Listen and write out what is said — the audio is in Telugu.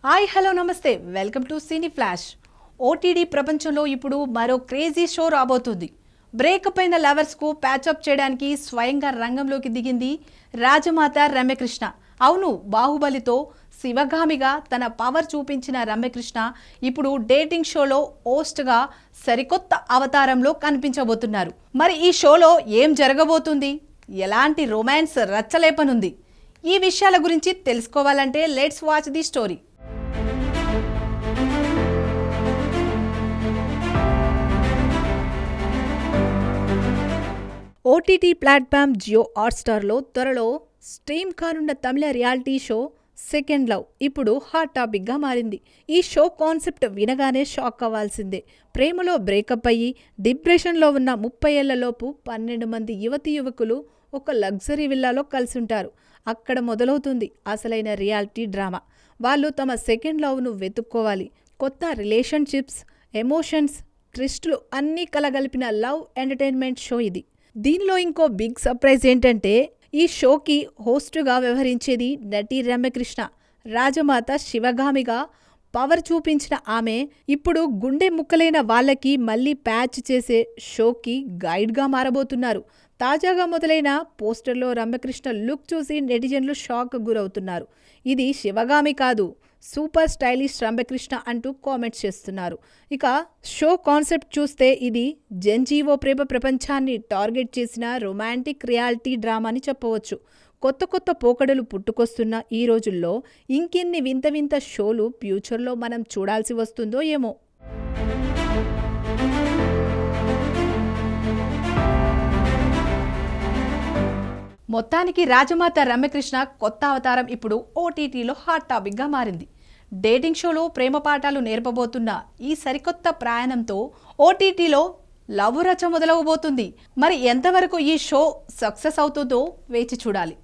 హాయ్ హలో నమస్తే welcome to cine flash. OTT ప్రపంచంలో ఇప్పుడు మరో క్రేజీ షో రాబోతుంది. బ్రేకప్ అయిన లవర్స్కు ప్యాచప్ చేయడానికి స్వయంగా రంగంలోకి దిగింది రాజమాత రమ్యకృష్ణ. అవును, బాహుబలితో శివగామిగా తన పవర్ చూపించిన రమ్యకృష్ణ ఇప్పుడు డేటింగ్ షోలో హోస్ట్గా సరికొత్త అవతారంలో కనిపించబోతున్నారు. మరి ఈ షోలో ఏం జరగబోతుంది, ఎలాంటి రొమాన్స్ రచ్చలేపనుంది, ఈ విషయాల గురించి తెలుసుకోవాలంటే let's watch the story. OTT platform Jio హాట్స్టార్లో త్వరలో స్ట్రీమ్ కానున్న తమిళ రియాలిటీ షో సెకండ్ లవ్ ఇప్పుడు హాట్ టాపిక్గా మారింది. ఈ షో కాన్సెప్ట్ వినగానే షాక్ అవ్వాల్సిందే. ప్రేమలో బ్రేకప్ అయ్యి డిప్రెషన్లో ఉన్న 30 ఏళ్లలోపు 12 మంది యువతీ యువకులు ఒక లగ్జరీ విల్లాలో కలిసి ఉంటారు. అక్కడ మొదలవుతుంది అసలైన రియాలిటీ డ్రామా. వాళ్ళు తమ సెకండ్ లవ్ను వెతుక్కోవాలి. కొత్త రిలేషన్షిప్స్, ఎమోషన్స్, ట్విస్టులు అన్నీ కలగలిపిన లవ్ ఎంటర్టైన్మెంట్ షో ఇది. దీనిలో ఇంకో బిగ్ సర్ప్రైజ్ ఏంటంటే ఈ షోకి హోస్టుగా వ్యవహరించేది నటి రమ్యకృష్ణ. రాజమాత శివగామిగా పవర్ చూపించిన ఆమె ఇప్పుడు గుండె ముక్కలైన వాళ్ళకి మళ్ళీ ప్యాచ్ చేసే షోకి గైడ్గా మారబోతున్నారు. తాజాగా మొదలైన పోస్టర్లో రమ్యకృష్ణ లుక్ చూసి నెటిజన్లు షాక్ గురవుతున్నారు. ఇది శివగామి కాదు, సూపర్ స్టైలిష్ రమ్యకృష్ణ అంటూ కామెంట్స్ చేస్తున్నారు. ఇక షో కాన్సెప్ట్ చూస్తే ఇది జంజీవో ప్రేమ ప్రపంచాన్ని టార్గెట్ చేసిన రొమాంటిక్ రియాలిటీ డ్రామా అని చెప్పవచ్చు. కొత్త కొత్త పోకడలు పుట్టుకొస్తున్న ఈ రోజుల్లో ఇంకెన్ని వింత వింత షోలు ఫ్యూచర్లో మనం చూడాల్సి వస్తుందో ఏమో. మొత్తానికి రాజమాత రమ్యకృష్ణ కొత్త అవతారం ఇప్పుడు ఓటీటీలో హాట్ టాపిక్గా మారింది. డేటింగ్ షోలో ప్రేమ పాఠాలు నేర్పబోతున్న ఈ సరికొత్త ప్రయాణంతో ఓటీటీలో లవ్ రచ మొదలవబోతుంది. మరి ఎంతవరకు ఈ షో సక్సెస్ అవుతుందో వేచి చూడాలి.